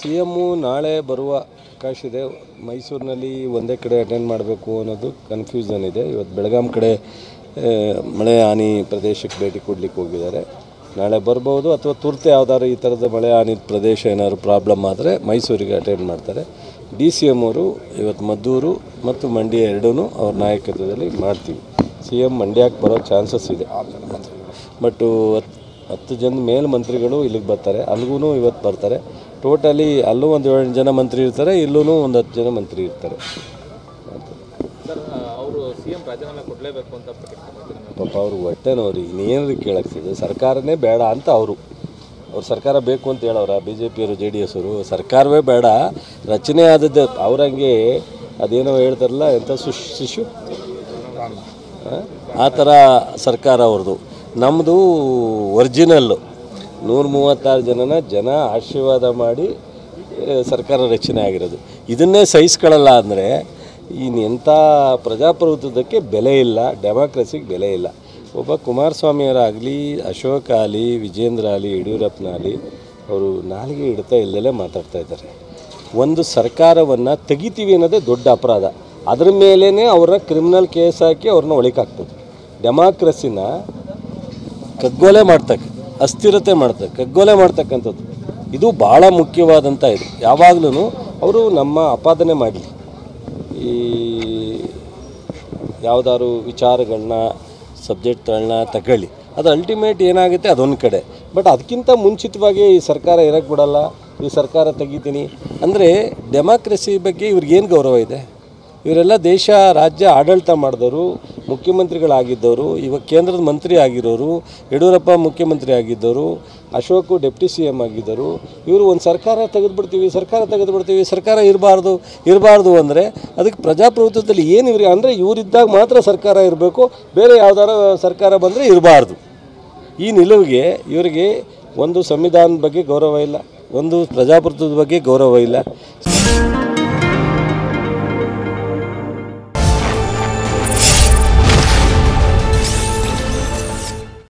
CM ನಾಳೆ ಬರುವ ಅವಕಾಶ ಇದೆ. ಮೈಸೂರಿನಲ್ಲಿ ಒಂದೇ ಕಡೆ ಅಟೆಂಡ್ ಮಾಡಬೇಕು ಅನ್ನೋದು ಕನ್ಫ್ಯೂಷನ್ ಇದೆ. ಇವತ್ತು ಬೆಳಗಾಂ ಕಡೆ ಮಳೆ ಹಾನಿ ಪ್ರದೇಶಕ್ಕೆ ಭೇಟಿ ಕೊಡಲಿಕ್ಕೆ ಹೋಗಿದ್ದಾರೆ. ನಾಳೆ ಬರ್ಬೋದು ಅಥವಾ ತುರ್ತು ಯಾವ್ದಾದ್ರು ಈ ಥರದ ಮಳೆ ಹಾನಿ ಪ್ರದೇಶ ಏನಾದ್ರು ಪ್ರಾಬ್ಲಮ್ ಆದರೆ ಮೈಸೂರಿಗೆ ಅಟೆಂಡ್ ಮಾಡ್ತಾರೆ. DCM ಅವರು ಇವತ್ತು ಮದ್ದೂರು ಮತ್ತು ಮಂಡ್ಯ ಎರಡೂ ಅವ್ರ ನಾಯಕತ್ವದಲ್ಲಿ ಮಾಡ್ತೀವಿ. CM ಮಂಡ್ಯಕ್ಕೆ ಬರೋ ಚಾನ್ಸಸ್ ಇದೆ. ಬಟ್ಟು 10 ಜನ ಮೇಲ್ ಮಂತ್ರಿಗಳು ಇಲ್ಲಿಗೆ ಬರ್ತಾರೆ. ಅಲ್ಲಿಗೂ ಇವತ್ತು ಬರ್ತಾರೆ. ಟೋಟಲಿ ಅಲ್ಲೂ ಒಂದು 7 ಜನ ಮಂತ್ರಿ ಇರ್ತಾರೆ, ಇಲ್ಲೂ ಒಂದು 10 ಜನ ಮಂತ್ರಿ ಇರ್ತಾರೆ. ಪಾಪ ಅವರು ಹೊಟ್ಟೆನವ್ರಿ ಇನ್ನೇನ್ರಿ ಕೇಳಾಗ್ತಿದೆ. ಸರ್ಕಾರನೇ ಬೇಡ ಅಂತ ಅವ್ರ ಸರ್ಕಾರ ಬೇಕು ಅಂತ ಹೇಳೋರ BJP ಅವರು JDS ಅವರು ಸರ್ಕಾರವೇ ಬೇಡ, ರಚನೆ ಆದದ್ದು ಅವ್ರಂಗೆ ಅದೇನೋ ಹೇಳ್ತಾರಲ್ಲ ಎಂಥ ಶಿಶು ಆ ಥರ ಸರ್ಕಾರ ಅವ್ರದ್ದು. ನಮ್ಮದು ಒರಿಜಿನಲ್ಲು 136 ಜನ ಆಶೀರ್ವಾದ ಮಾಡಿ ಸರ್ಕಾರ ರಚನೆ ಆಗಿರೋದು. ಇದನ್ನೇ ಸಹಿಸ್ಕೊಳ್ಳಲ್ಲ ಅಂದರೆ ಇನ್ನೆಂಥ ಪ್ರಜಾಪ್ರಭುತ್ವಕ್ಕೆ ಬೆಲೆ ಇಲ್ಲ, ಡೆಮಾಕ್ರಸಿಗೆ ಬೆಲೆ ಇಲ್ಲ. ಒಬ್ಬ ಕುಮಾರಸ್ವಾಮಿಯವರಾಗಲಿ, ಅಶೋಕ್ ಆಗಲಿ, ವಿಜೇಂದ್ರ ಆಗಲಿ, ಯಡಿಯೂರಪ್ಪನ ಆಗಲಿ ಅವರು ನಾಲಿಗೆ ಇಡ್ತಾ ಇಲ್ಲದಲ್ಲೇ ಮಾತಾಡ್ತಾ ಇದ್ದಾರೆ. ಒಂದು ಸರ್ಕಾರವನ್ನು ತೆಗಿತೀವಿ ಅನ್ನೋದೇ ದೊಡ್ಡ ಅಪರಾಧ. ಅದ್ರ ಮೇಲೇ ಅವ್ರನ್ನ ಕ್ರಿಮಿನಲ್ ಕೇಸ್ ಹಾಕಿ ಅವ್ರನ್ನ ಒಳಕಾಗ್ತದೆ. ಡೆಮಾಕ್ರಸಿನ ಕಗ್ಗೊಲೆ ಅಸ್ಥಿರತೆ ಕಗ್ಗೊಲೆ ಮಾಡ್ತಕ್ಕಂಥದ್ದು ಇದು ಭಾಳ ಮುಖ್ಯವಾದಂಥ ಇದು. ಯಾವಾಗಲೂ ಅವರು ನಮ್ಮ ಆಪಾದನೆ ಮಾಡಲಿ, ಈ ಯಾವುದಾದ್ರು ವಿಚಾರಗಳನ್ನ ಸಬ್ಜೆಕ್ಟ್ಗಳನ್ನ ತಗೊಳ್ಳಿ, ಅದು ಅಲ್ಟಿಮೇಟ್ ಏನಾಗುತ್ತೆ ಅದೊಂದು ಕಡೆ. ಬಟ್ ಅದಕ್ಕಿಂತ ಮುಂಚಿತವಾಗಿ ಈ ಸರ್ಕಾರ ಇರೋಕ್ಕೆ ಬಿಡಲ್ಲ, ಈ ಸರ್ಕಾರ ತೆಗಿತೀನಿ ಅಂದರೆ ಡೆಮಾಕ್ರಸಿ ಬಗ್ಗೆ ಇವ್ರಿಗೇನು ಗೌರವ ಇದೆ? ಇವರೆಲ್ಲ ದೇಶ ರಾಜ್ಯ ಆಡಳಿತ ಮಾಡಿದವರು, ಮುಖ್ಯಮಂತ್ರಿಗಳಾಗಿದ್ದವರು, ಇವಾಗ ಕೇಂದ್ರದ ಮಂತ್ರಿ ಆಗಿರೋರು, ಯಡಿಯೂರಪ್ಪ ಮುಖ್ಯಮಂತ್ರಿ ಆಗಿದ್ದವರು, ಅಶೋಕ್ ಡೆಪ್ಟಿ CM ಆಗಿದ್ದರು. ಇವರು ಒಂದು ಸರ್ಕಾರ ತೆಗೆದುಬಿಡ್ತೀವಿ, ಸರ್ಕಾರ ಇರಬಾರ್ದು ಅಂದರೆ ಅದಕ್ಕೆ ಪ್ರಜಾಪ್ರಭುತ್ವದಲ್ಲಿ ಏನು ಇವ್ರಿಗೆ ಅಂದರೆ ಇವರಿದ್ದಾಗ ಮಾತ್ರ ಸರ್ಕಾರ ಇರಬೇಕು, ಬೇರೆ ಯಾವ್ದಾರು ಸರ್ಕಾರ ಬಂದರೆ ಇರಬಾರ್ದು. ಈ ನಿಲುವಿಗೆ ಇವರಿಗೆ ಒಂದು ಸಂವಿಧಾನದ ಬಗ್ಗೆ ಗೌರವ ಇಲ್ಲ, ಒಂದು ಪ್ರಜಾಪ್ರಭುತ್ವದ ಬಗ್ಗೆ ಗೌರವ ಇಲ್ಲ.